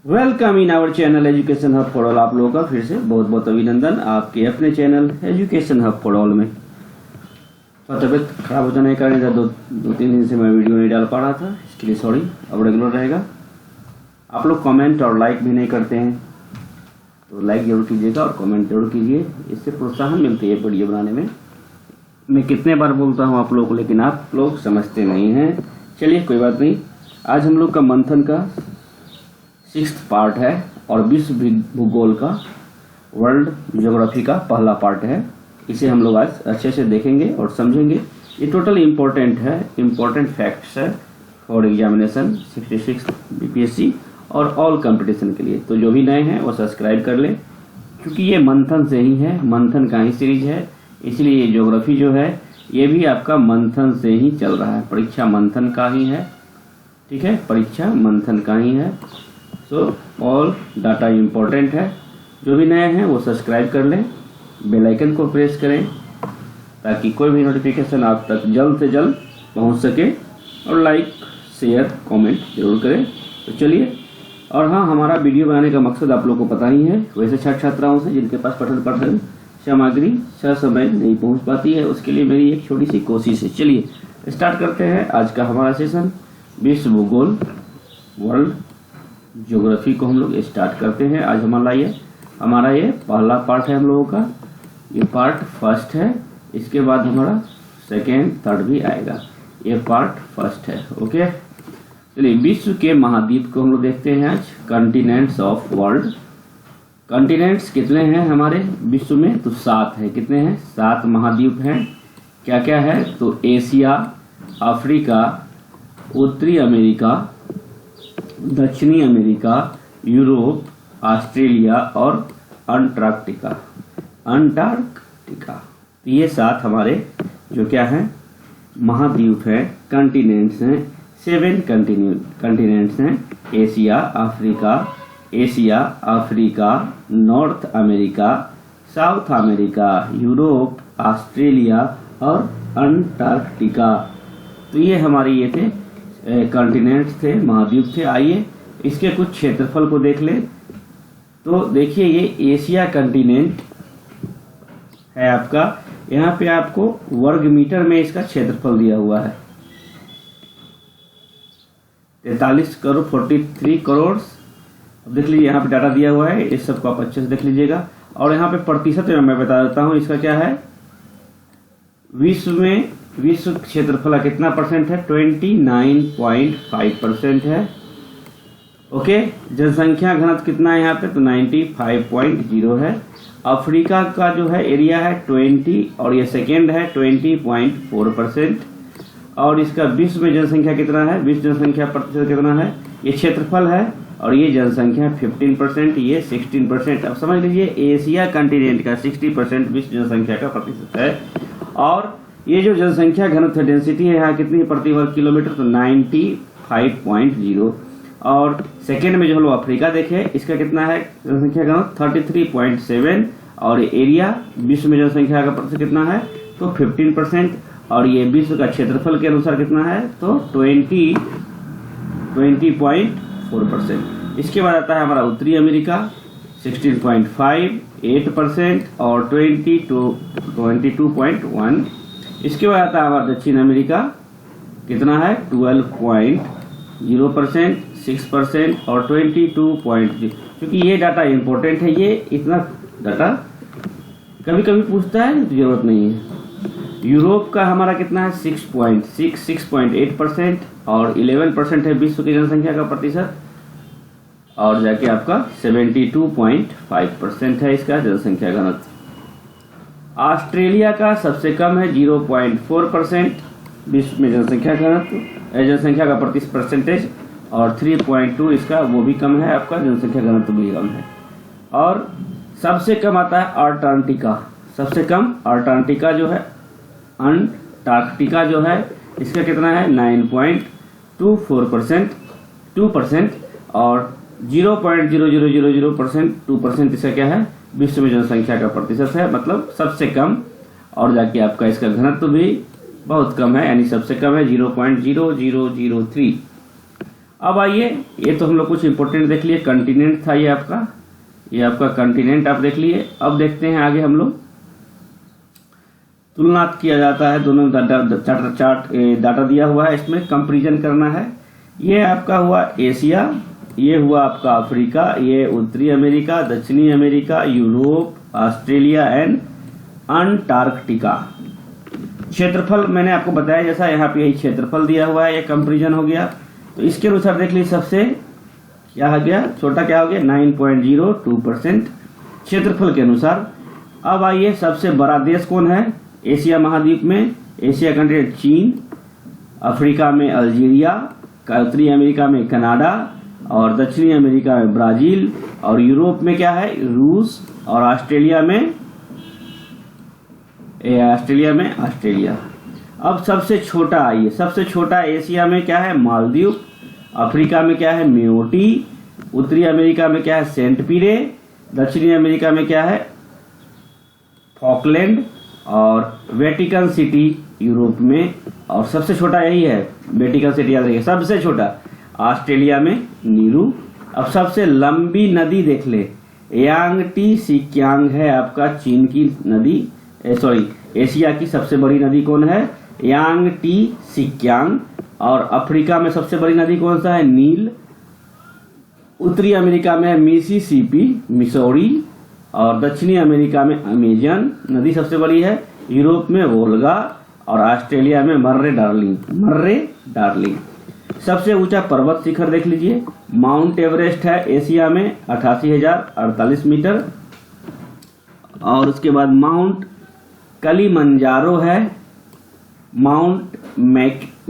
Welcome in our channel education hub for all. आप लोगों का फिर से बहुत बहुत अभिनंदन आपके अपने channel education hub for all में। तो तबियत खराब हो जाने के कारण दो तीन दिन से मैं वीडियो नहीं डाल पा रहा था, इसके लिए सॉरी। अब रेगुलर रहेगा। आप लोग कमेंट और लाइक भी नहीं करते हैं, तो लाइक जरूर कीजिएगा और कमेंट जरूर कीजिए, इससे प्रोत्साहन मिलती है वीडियो बनाने में। मैं कितने बार बोलता हूँ आप लोग को, लेकिन आप लोग समझते नहीं हैं। चलिए कोई बात नहीं। आज हम लोग का मंथन का 6th पार्ट है और विश्व भूगोल का वर्ल्ड ज्योग्राफी का पहला पार्ट है। इसे हम लोग आज अच्छे से देखेंगे और समझेंगे। ये टोटल इम्पोर्टेंट है, इम्पोर्टेंट फैक्ट्स है फॉर एग्जामिनेशन 66 बीपीएससी और ऑल कंपटीशन के लिए। तो जो भी नए हैं वो सब्सक्राइब कर लें, क्योंकि ये मंथन से ही है, मंथन का ही सीरीज है। इसलिए ये ज्योग्राफी जो है ये भी आपका मंथन से ही चल रहा है, परीक्षा मंथन का ही है। ठीक है, परीक्षा मंथन का ही है। सो ऑल डाटा इम्पोर्टेंट है। जो भी नए हैं वो सब्सक्राइब कर लें, बेल आइकन को प्रेस करें ताकि कोई भी नोटिफिकेशन आप तक जल्द से जल्द पहुंच सके, और लाइक शेयर कमेंट जरूर करें। तो चलिए। और हाँ, हमारा वीडियो बनाने का मकसद आप लोग को पता ही है। वैसे छात्र छात्राओं से जिनके पास पठन सामग्री समय नहीं पहुँच पाती है, उसके लिए मेरी एक छोटी सी कोशिश है। चलिए स्टार्ट करते हैं आज का हमारा सेशन। विश्व भूगोल वर्ल्ड ज्योग्राफी को हम लोग स्टार्ट करते हैं। आज हमारा ये पहला पार्ट है हम लोगों का। ये पार्ट फर्स्ट है, इसके बाद हमारा सेकेंड थर्ड भी आएगा। ये पार्ट फर्स्ट है। ओके, चलिए विश्व के महाद्वीप को हम लोग देखते हैं आज। Continents of world. कॉन्टिनेंट्स कितने हैं हमारे विश्व में? तो 7 है। कितने हैं? 7 महाद्वीप हैं। क्या क्या है? तो एशिया, अफ्रीका, उत्तरी अमेरिका, दक्षिणी अमेरिका, यूरोप, ऑस्ट्रेलिया और अंटार्कटिका। तो ये 7 हमारे जो क्या हैं महाद्वीप हैं, कॉन्टिनेंट्स हैं। 7 कॉन्टिनेंट्स हैं। Asia, Africa, north America, south America, Europe, Australia और अंटार्कटिका। तो ये हमारे ये थे कॉन्टिनेंट्स थे, महाद्वीप थे। आइए इसके कुछ क्षेत्रफल को देख ले। तो देखिए ये एशिया कॉन्टिनेंट है आपका। यहाँ पे आपको वर्ग मीटर में इसका क्षेत्रफल दिया हुआ है 43 करोड़। अब देख लीजिए यहाँ पे डाटा दिया हुआ है, इस सबको आप अच्छे से देख लीजिएगा। और यहाँ पे प्रतिशत में मैं बता देता हूँ इसका क्या है। विश्व क्षेत्रफल कितना परसेंट है? 29.5% है। ओके, जनसंख्या घनत्व कितना है यहाँ पे? तो 95.0 है। अफ्रीका का जो है एरिया है 20 और ये सेकेंड है 20.4%। और इसका विश्व में जनसंख्या कितना है? विश्व जनसंख्या प्रतिशत कितना है? ये क्षेत्रफल है और ये जनसंख्या 15%, ये 16%। अब समझ लीजिए एशिया कॉन्टिनेंट का 60% विश्व जनसंख्या का प्रतिशत है। और ये जो जनसंख्या घनत्व डेंसिटी है यहाँ कितनी प्रति वर्ग किलोमीटर? तो 95.0। और सेकेंड में जो हम लोग अफ्रीका देखे, इसका कितना है जनसंख्या घनत्व? 33.7। और एरिया विश्व में जनसंख्या का प्रतिशत कितना है? तो 15%। और ये विश्व का क्षेत्रफल के अनुसार कितना है? तो 20.4%। इसके बाद आता है हमारा उत्तरी अमेरिका 16.5, 8% और 22.1। इसके बाद आता है हमारा दक्षिण अमेरिका, कितना है? 12.0%, 6% और 22.0। क्योंकि ये डाटा इंपॉर्टेंट है, ये इतना डाटा कभी कभी पूछता है, जरूरत नहीं है। यूरोप का हमारा कितना है? 6.8% और 11% है विश्व की जनसंख्या का प्रतिशत। और जाके आपका 72.5% है इसका जनसंख्या घनत्व। ऑस्ट्रेलिया का सबसे कम है 0.4% विश्व में जनसंख्या घनत्व, जनसंख्या का प्रतिशत परसेंटेज। और 3.2 इसका वो भी कम है, आपका जनसंख्या घनत्व भी कम है। और सबसे कम आता है अंटार्कटिका। सबसे कम अंटार्कटिका जो है, अंटार्कटिका जो है इसका कितना है? 9.24%, 2%। और 0.0000% 2% इसका क्या है? विश्व में जनसंख्या का प्रतिशत है, मतलब सबसे कम। और जाके आपका इसका घनत्व भी बहुत कम है, यानी सबसे कम है 0.0003। अब आइए, ये तो हम लोग कुछ इंपॉर्टेंट देख लिए, कंटिनेंट था ये आपका कंटिनेंट आप देख लिए। अब देखते हैं आगे हम लोग तुलना किया जाता है, दोनों डाटा दिया हुआ है, इसमें कंपैरिजन करना है। ये आपका हुआ एशिया, ये हुआ आपका अफ्रीका, ये उत्तरी अमेरिका, दक्षिणी America, Europe, Australia and Antarctica. क्षेत्रफल मैंने आपको बताया जैसा, यहाँ पे यही क्षेत्रफल दिया हुआ है, ये कंपैरिजन हो गया। तो इसके अनुसार देख लीजिए, सबसे क्या हो गया, छोटा क्या हो गया 9.02% क्षेत्रफल के अनुसार। अब आइए, सबसे बड़ा देश कौन है एशिया महाद्वीप में? एशिया कंटिनेंट चीन, अफ्रीका में अल्जीरिया, उत्तरी अमेरिका में कनाडा और दक्षिणी अमेरिका में ब्राजील, और यूरोप में क्या है रूस, और ऑस्ट्रेलिया में ऑस्ट्रेलिया। अब सबसे छोटा आइए, सबसे छोटा एशिया में क्या है मालदीव, अफ्रीका में क्या है मेयोटी, उत्तरी अमेरिका में क्या है सेंट पीरे, दक्षिणी अमेरिका में क्या है फॉकलैंड, और वेटिकन सिटी यूरोप में, और सबसे छोटा यही है वेटिकन सिटी, याद रखिए सबसे छोटा ऑस्ट्रेलिया में नीरू। अब सबसे लंबी नदी देख ले, यांगटी सिक्यांग है आपका चीन की नदी, एशिया की सबसे बड़ी नदी कौन है यांगटी सिक्यांग, और अफ्रीका में सबसे बड़ी नदी कौन सा है नील, उत्तरी अमेरिका में मिसिसिपी मिसौरी, और दक्षिणी अमेरिका में अमेजन नदी सबसे बड़ी है, यूरोप में वोल्गा, और ऑस्ट्रेलिया में मर्रे डार्लिंग। सबसे ऊंचा पर्वत शिखर देख लीजिए, माउंट एवरेस्ट है एशिया में 88,048 मीटर, और उसके बाद माउंट कलिमंजारो है, माउंट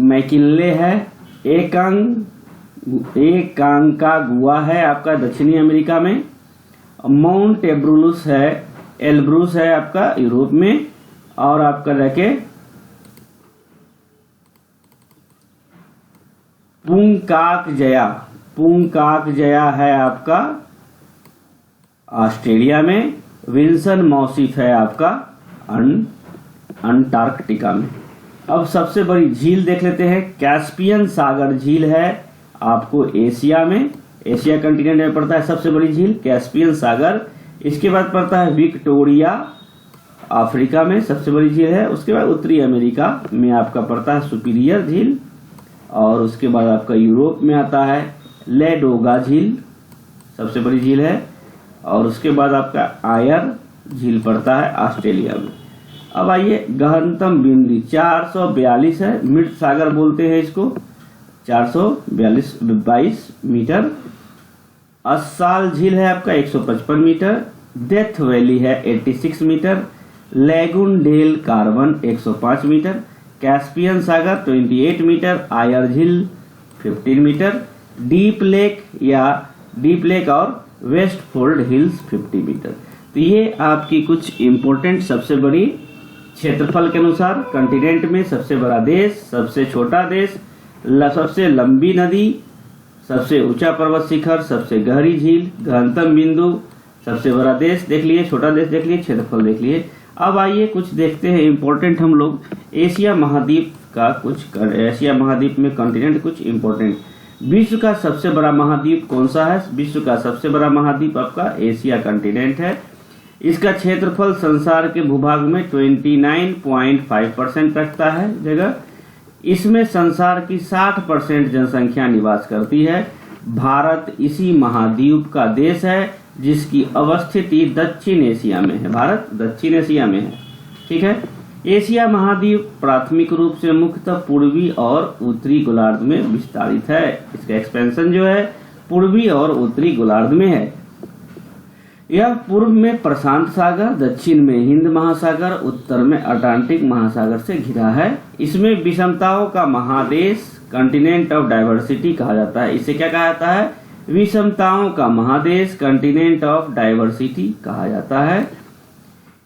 मैकिनले है, एकांकागुआ है आपका दक्षिणी अमेरिका में, माउंट एल्ब्रूस है आपका यूरोप में, और आपका रखे पुंकाक जया है आपका ऑस्ट्रेलिया में, विल्सन मौसिफ है आपका अंटार्कटिका में। अब सबसे बड़ी झील देख लेते हैं, कैस्पियन सागर झील है आपको एशिया में, एशिया कंटिनेंट में पड़ता है सबसे बड़ी झील कैस्पियन सागर। इसके बाद पड़ता है विक्टोरिया, अफ्रीका में सबसे बड़ी झील है। उसके बाद उत्तरी अमेरिका में आपका पड़ता है सुपीरियर झील, और उसके बाद आपका यूरोप में आता है लेडोगा झील, सबसे बड़ी झील है, और उसके बाद आपका आयर झील पड़ता है ऑस्ट्रेलिया में। अब आइए, गहनतम बिंदु 442 है, मृत सागर बोलते हैं इसको, 442 मीटर। अस्साल झील है आपका 155 मीटर, डेथ वैली है 86 metre, Laguna del Carbon 105 metre, Caspian सागर 28 मीटर, आयर झील 15 मीटर, डीप लेक और वेस्टफोर्ड हिल्स 50 मीटर। तो ये आपकी कुछ इंपॉर्टेंट सबसे बड़ी क्षेत्रफल के अनुसार कंटिनेंट में सबसे बड़ा देश, सबसे छोटा देश, सबसे लंबी नदी, सबसे ऊंचा पर्वत शिखर, सबसे गहरी झील, गहनतम बिंदु, सबसे बड़ा देश देख लिए, छोटा देश देख लिए, क्षेत्रफल देख लिए। अब आइए कुछ देखते हैं इंपॉर्टेंट हम लोग एशिया महाद्वीप का, कुछ एशिया महाद्वीप में कंटिनेंट कुछ इंपॉर्टेंट। विश्व का सबसे बड़ा महाद्वीप कौन सा है? विश्व का सबसे बड़ा महाद्वीप आपका एशिया कंटिनेंट है। इसका क्षेत्रफल संसार के भूभाग में 29.5% रखता है जगह। इसमें संसार की 60% जनसंख्या निवास करती है। भारत इसी महाद्वीप का देश है जिसकी अवस्थिति दक्षिण एशिया में है। भारत दक्षिण एशिया में है, ठीक है। एशिया महाद्वीप प्राथमिक रूप से मुख्यतः पूर्वी और उत्तरी गोलार्ध में विस्तारित है। इसका एक्सपेंशन जो है पूर्वी और उत्तरी गोलार्ध में है। यह पूर्व में प्रशांत सागर, दक्षिण में हिंद महासागर, उत्तर में अटलांटिक महासागर से घिरा है। इसमें विषमताओं का महादेश, कंटिनेंट ऑफ डाइवर्सिटी कहा जाता है। इसे क्या कहा जाता है? विषमताओं का महादेश, कंटिनेंट ऑफ डाइवर्सिटी कहा जाता है।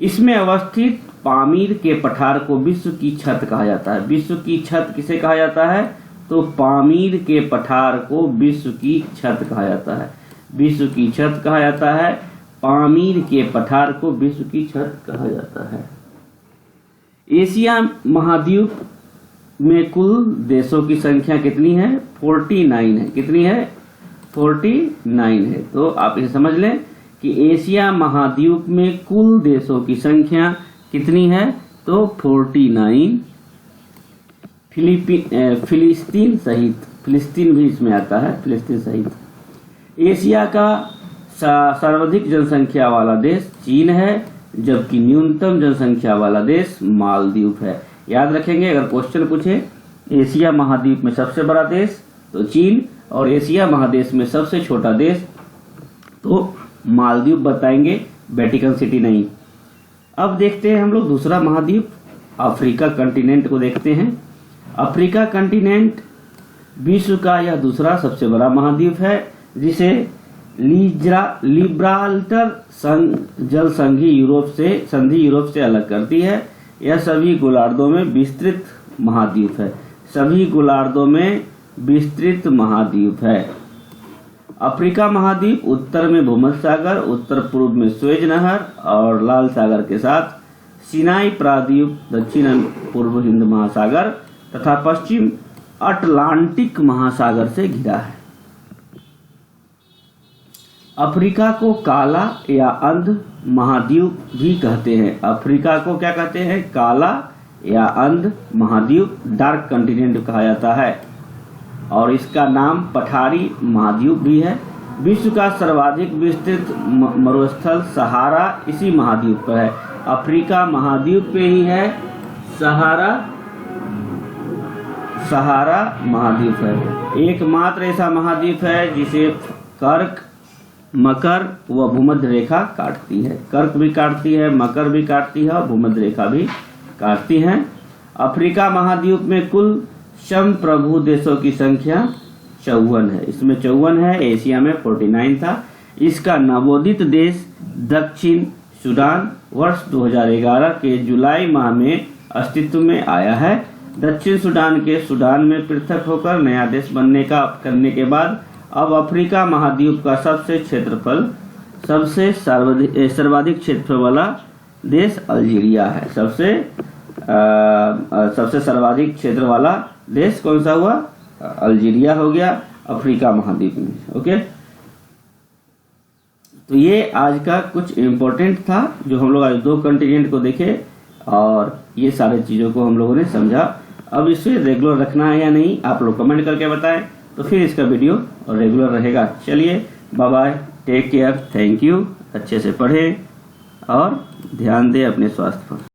इसमें अवस्थित पामीर के पठार को विश्व की छत कहा जाता है। विश्व की छत किसे कहा जाता है? तो पामीर के पठार को विश्व की छत कहा जाता है। विश्व की छत कहा जाता है, पामीर के पठार को विश्व की छत कहा जाता है। एशिया महाद्वीप में कुल देशों की संख्या कितनी है? 49 है। कितनी है? 49 है। तो आप इसे समझ लें कि एशिया महाद्वीप में कुल देशों की संख्या कितनी है? तो 49। फिलिस्तीन सहित, फिलिस्तीन भी इसमें आता है, फिलिस्तीन सहित। एशिया का सर्वाधिक जनसंख्या वाला देश चीन है, जबकि न्यूनतम जनसंख्या वाला देश मालदीव है। याद रखेंगे, अगर क्वेश्चन पूछे एशिया महाद्वीप में सबसे बड़ा देश तो चीन और एशिया महादेश में सबसे छोटा देश तो मालदीव बताएंगे, वेटिकन सिटी नहीं। अब देखते हैं हम लोग दूसरा महाद्वीप, अफ्रीका कंटिनेंट को देखते हैं। अफ्रीका कंटिनेंट विश्व का यह दूसरा सबसे बड़ा महाद्वीप है, जिसे लिब्राल्टर जल संधि यूरोप से अलग करती है। यह सभी गोलार्धों में विस्तृत महाद्वीप है। सभी गोलार्धों में विस्तृत महाद्वीप है। अफ्रीका महाद्वीप उत्तर में भूमध्य सागर, उत्तर पूर्व में स्वेज नहर और लाल सागर के साथ सिनाई प्रायद्वीप, दक्षिण पूर्व हिंद महासागर तथा पश्चिम अटलांटिक महासागर से घिरा है। अफ्रीका को काला या अंध महाद्वीप भी कहते हैं। अफ्रीका को क्या कहते हैं? काला या अंध महाद्वीप, डार्क कंटिनेंट कहा जाता है, और इसका नाम पठारी महाद्वीप भी है। विश्व का सर्वाधिक विस्तृत मरुस्थल सहारा इसी महाद्वीप पर है। अफ्रीका महाद्वीप पे ही है सहारा महाद्वीप है। एकमात्र ऐसा महाद्वीप है जिसे कर्क, मकर व भूमध्य रेखा काटती है। कर्क भी काटती है, मकर भी काटती है और भूमध्य रेखा भी काटती है। अफ्रीका महाद्वीप में कुल संप्रभु देशों की संख्या 54 है। इसमें 54 है, एशिया में 49 था। इसका नवोदित देश दक्षिण सूडान वर्ष 2011 के जुलाई माह में अस्तित्व में आया है। दक्षिण सूडान में पृथक होकर नया देश करने के बाद अब अफ्रीका महाद्वीप का सबसे सर्वाधिक क्षेत्रफल वाला देश अल्जीरिया है। सबसे सर्वाधिक क्षेत्र वाला देश कौन सा हुआ? अल्जीरिया हो गया अफ्रीका महाद्वीप में। ओके, तो ये आज का कुछ इम्पोर्टेंट था जो हम लोग आज 2 कंटिनेंट को देखे और ये सारे चीजों को हम लोगों ने समझा। अब इसे रेगुलर रखना है या नहीं आप लोग कमेंट करके बताएं, तो फिर इसका वीडियो रेगुलर रहेगा। चलिए, bye bye, take care, thank you. अच्छे से पढ़ें और ध्यान दें अपने स्वास्थ्य पर।